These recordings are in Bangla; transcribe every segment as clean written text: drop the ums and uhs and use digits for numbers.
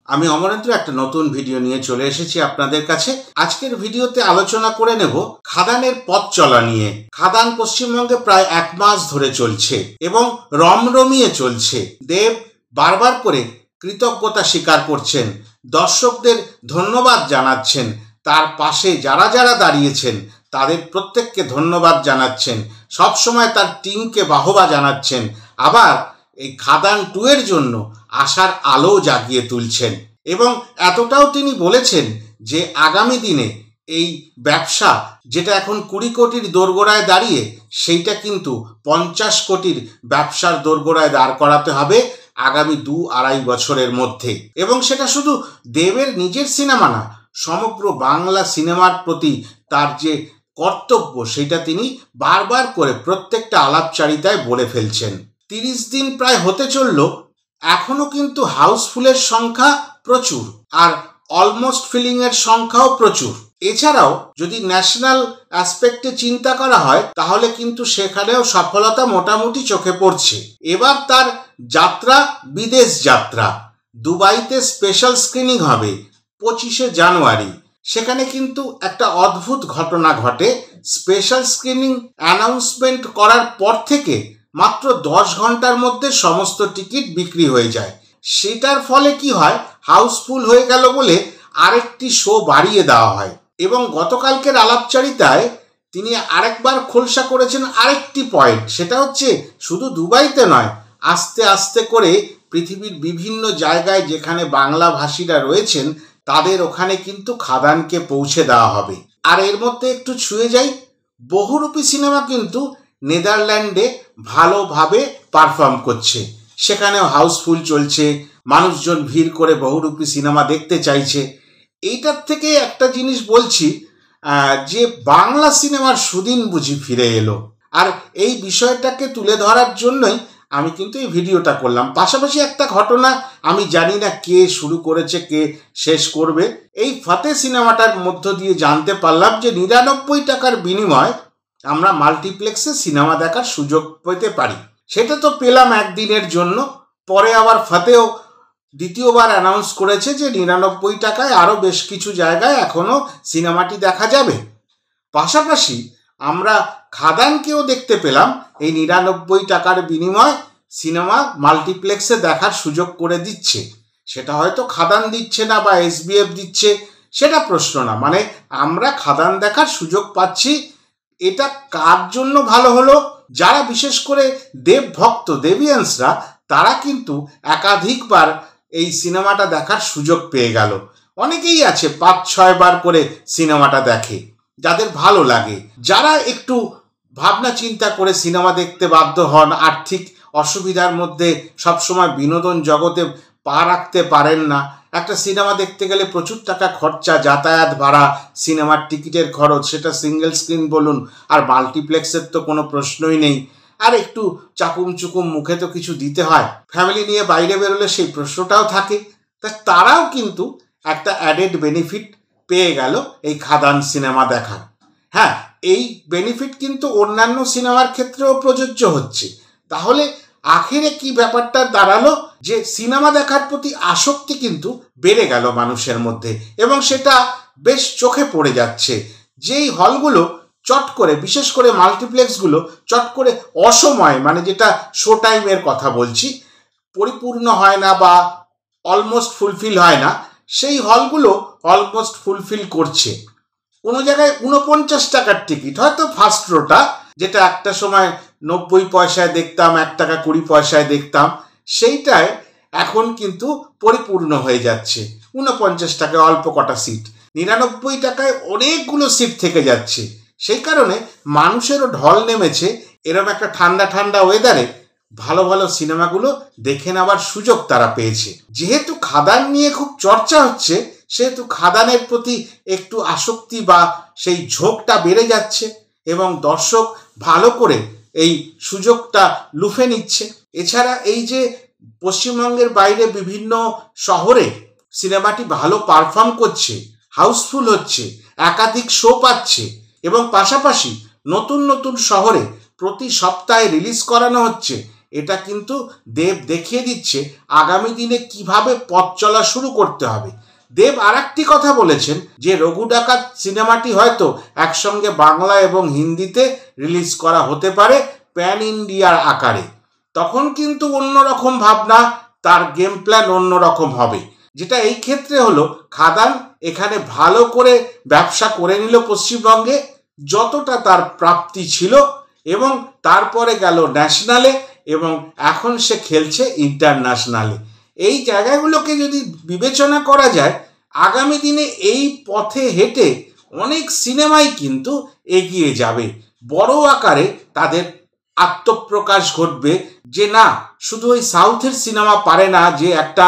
আমি অমরেন্দ্র একটা নতুন ভিডিও নিয়ে চলে এসেছি আপনাদের কাছে। আজকের ভিডিওতে আলোচনা করে নেব খাদানের পথ চলা নিয়ে। খাদান পশ্চিমবঙ্গে প্রায় 1 মাস ধরে চলছে এবং রমরমিয়ে চলছে। দেব বারবার করে কৃতজ্ঞতা স্বীকার করছেন, দর্শকদের ধন্যবাদ জানাচ্ছেন, তার পাশে যারা যারা দাঁড়িয়েছেন তাদের প্রত্যেককে ধন্যবাদ জানাচ্ছেন, সবসময় তার টিমকে বাহবা জানাচ্ছেন, আবার এই খাদান 2 এর জন্য আশার আলো জাগিয়ে তুলছেন। এবং এতটাও তিনি বলেছেন যে আগামী দিনে এই ব্যবসা যেটা এখন 20 কোটির দোরগোড়ায় দাঁড়িয়ে, সেইটা কিন্তু 50 কোটির ব্যবসার দোরগোড়ায় দাঁড় করাতে হবে আগামী 2-2.5 বছরের মধ্যে। এবং সেটা শুধু দেবের নিজের সিনেমা না, সমগ্র বাংলা সিনেমার প্রতি তার যে কর্তব্য সেটা তিনি বারবার করে প্রত্যেকটা আলাপচারিতায় বলে ফেলছেন। 30 দিন প্রায় হতে চলল, এখনো কিন্তু হাউসফুলের সংখ্যা প্রচুর আর অলমোস্ট ফিলিংয়ের সংখ্যাও প্রচুর। এছাড়াও যদি ন্যাশনাল অ্যাসপেক্টে চিন্তা করা হয় তাহলে কিন্তু সেখানেও সফলতা মোটামুটি চোখে পড়ছে। এবার তার যাত্রা বিদেশ যাত্রা, দুবাইতে স্পেশাল স্ক্রিনিং হবে 25শে জানুয়ারি। সেখানে কিন্তু একটা অদ্ভুত ঘটনা ঘটে। স্পেশাল স্ক্রিনিং অ্যানাউন্সমেন্ট করার পর থেকে মাত্র 10 ঘন্টার মধ্যে সমস্ত টিকিট বিক্রি হয়ে যায়। সেটার ফলে কি হয়, হাউসফুল হয়ে গেল বলে আরেকটি শো বাড়িয়ে দেওয়া হয়। এবং গতকালকের আলাপচারিতায় তিনি আরেকবার খোলসা করেছেন আরেকটি পয়েন্ট, সেটা হচ্ছে শুধু দুবাইতে নয়, আস্তে আস্তে করে পৃথিবীর বিভিন্ন জায়গায় যেখানে বাংলা ভাষীরা রয়েছেন তাদের ওখানে কিন্তু খাদানকে পৌঁছে দেওয়া হবে। আর এর মধ্যে একটু ছুঁয়ে যাই, বহুরূপী সিনেমা কিন্তু নেদারল্যান্ডে ভালোভাবে পারফর্ম করছে, সেখানেও হাউসফুল চলছে, মানুষজন ভিড় করে বহুরূপী সিনেমা দেখতে চাইছে। এইটার থেকে একটা জিনিস বলছি, যে বাংলা সিনেমার সুদিন বুঝি ফিরে এলো। আর এই বিষয়টাকে তুলে ধরার জন্যই আমি কিন্তু এই ভিডিওটা করলাম। পাশাপাশি একটা ঘটনা, আমি জানি না কে শুরু করেছে কে শেষ করবে। এই ফাতে সিনেমাটার মধ্য দিয়ে জানতে পারলাম যে 99 টাকার বিনিময়ে আমরা মাল্টিপ্লেক্সে সিনেমা দেখার সুযোগ পেতে পারি। সেটা তো পেলাম একদিনের জন্য, পরে আবার ফাতেও দ্বিতীয়বার অ্যানাউন্স করেছে যে 99 টাকায় আরও বেশ কিছু জায়গায় এখনও সিনেমাটি দেখা যাবে। পাশাপাশি আমরা খাদানকেও দেখতে পেলাম এই 99 টাকার বিনিময়ে সিনেমা মাল্টিপ্লেক্সে দেখার সুযোগ করে দিচ্ছে। সেটা হয়তো খাদান দিচ্ছে না বা SBF দিচ্ছে, সেটা প্রশ্ন না, মানে আমরা খাদান দেখার সুযোগ পাচ্ছি। এটা কার জন্য ভালো হলো? যারা বিশেষ করে দেব ভক্ত দেবিয়ান্সরা, তারা কিন্তু একাধিকবার এই সিনেমাটা দেখার সুযোগ পেয়ে গেল। অনেকেই আছে 5-6 বার করে সিনেমাটা দেখে, যাদের ভালো লাগে। যারা একটু ভাবনা চিন্তা করে সিনেমা দেখতে বাধ্য হন, আর্থিক অসুবিধার মধ্যে সবসময় বিনোদন জগতে পা রাখতে পারেন না, একটা সিনেমা দেখতে গেলে প্রচুর টাকা খরচা, যাতায়াত ভাড়া, সিনেমার টিকিটের খরচ, সেটা সিঙ্গেল স্ক্রিন বলুন আর মাল্টিপ্লেক্সের তো কোনো প্রশ্নই নেই, আর একটু চাকুম চুকুম মুখে তো কিছু দিতে হয়, ফ্যামিলি নিয়ে বাইরে বেরোলে সেই প্রশ্নটাও থাকে। তারাও কিন্তু একটা অ্যাডেড বেনিফিট পেয়ে গেল এই খাদান সিনেমা দেখার। হ্যাঁ, এই বেনিফিট কিন্তু অন্যান্য সিনেমার ক্ষেত্রেও প্রযোজ্য হচ্ছে। তাহলে আখেরে কি ব্যাপারটা দাঁড়ালো, যে সিনেমা দেখার প্রতি আসক্তি কিন্তু বেড়ে গেল মানুষের মধ্যে, এবং সেটা বেশ চোখে পড়ে যাচ্ছে। যেই হলগুলো চট করে, বিশেষ করে মাল্টিপ্লেক্সগুলো চট করে অসময়, মানে যেটা শো টাইমের কথা বলছি, পরিপূর্ণ হয় না বা অলমোস্ট ফুলফিল হয় না, সেই হলগুলো অলমোস্ট ফুলফিল করছে। কোনো জায়গায় 49 টাকার টিকিট, হয়তো ফার্স্ট রোটা, যেটা একটা সময় 90 পয়সায় দেখতাম, 1 টাকা 20 পয়সায় দেখতাম, সেইটায় এখন কিন্তু পরিপূর্ণ হয়ে যাচ্ছে। 49 টাকায় অল্প কটা সিট, 99 টাকায় অনেকগুলো সিট থেকে যাচ্ছে। সেই কারণে মানুষেরও ঢল নেমেছে। এরকম একটা ঠান্ডা ঠান্ডা ওয়েদারে ভালো ভালো সিনেমাগুলো দেখে নেওয়ার সুযোগ তারা পেয়েছে। যেহেতু খাদান নিয়ে খুব চর্চা হচ্ছে, সেহেতু খাদানের প্রতি একটু আসক্তি বা সেই ঝোঁকটা বেড়ে যাচ্ছে এবং দর্শক ভালো করে এই সুযোগটা লুফে নিচ্ছে। এছাড়া এই যে পশ্চিমবঙ্গের বাইরে বিভিন্ন শহরে সিনেমাটি ভালো পারফর্ম করছে, হাউসফুল হচ্ছে, একাধিক শো পাচ্ছে, এবং পাশাপাশি নতুন নতুন শহরে প্রতি সপ্তাহে রিলিজ করানো হচ্ছে, এটা কিন্তু দেব দেখিয়ে দিচ্ছে আগামী দিনে কিভাবে পথ চলা শুরু করতে হবে। দেব আর একটি কথা বলেছেন যে রঘু ডাকাত সিনেমাটি হয়তো একসঙ্গে বাংলা এবং হিন্দিতে রিলিজ করা হতে পারে প্যান ইন্ডিয়ার আকারে। তখন কিন্তু অন্যরকম ভাবনা, তার গেম প্ল্যান অন্যরকম হবে। যেটা এই ক্ষেত্রে হলো খাদান এখানে ভালো করে ব্যবসা করে নিল পশ্চিমবঙ্গে, যতটা তার প্রাপ্তি ছিল, এবং তারপরে গেল ন্যাশনালে এবং এখন সে খেলছে ইন্টারন্যাশনালে। এই জায়গাগুলোকে যদি বিবেচনা করা যায়, আগামী দিনে এই পথে হেঁটে অনেক সিনেমাই কিন্তু এগিয়ে যাবে, বড় আকারে তাদের আত্মপ্রকাশ ঘটবে যে না, শুধু ওই সাউথের সিনেমা পারে না যে একটা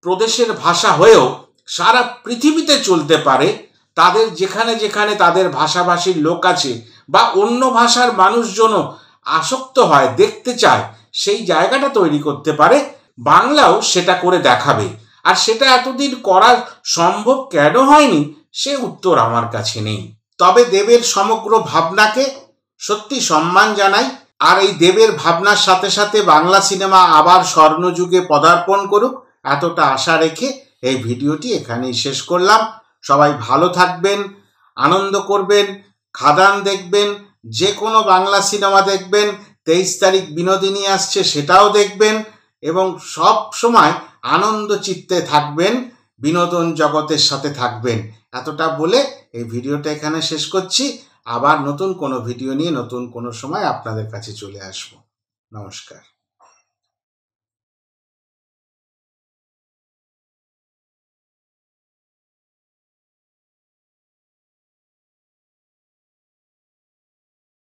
প্রদেশের ভাষা হয়েও সারা পৃথিবীতে চলতে পারে। তাদের যেখানে যেখানে তাদের ভাষাভাষীর লোক আছে বা অন্য ভাষার মানুষজনও আসক্ত হয়, দেখতে চায়, সেই জায়গাটা তৈরি করতে পারে। বাংলাও সেটা করে দেখাবে। আর সেটা এতদিন করা সম্ভব কেন হয়নি সে উত্তর আমার কাছে নেই। তবে দেবের সমগ্র ভাবনাকে সত্যি সম্মান জানাই। আর এই দেবের ভাবনার সাথে সাথে বাংলা সিনেমা আবার স্বর্ণযুগে পদার্পণ করুক, এতটা আশা রেখে এই ভিডিওটি এখানেই শেষ করলাম। সবাই ভালো থাকবেন, আনন্দ করবেন, খাদান দেখবেন, যে কোনো বাংলা সিনেমা দেখবেন। 23 তারিখ বিনোদিনী আসছে, সেটাও দেখবেন এবং সব সময় আনন্দ চিত্তে থাকবেন, বিনোদন জগতের সাথে থাকবেন। এতটা বলে এই ভিডিওটা এখানে শেষ করছি। আবার নতুন কোনো ভিডিও নিয়ে নতুন কোনো সময় আপনাদের কাছে চলে আসব। নমস্কার।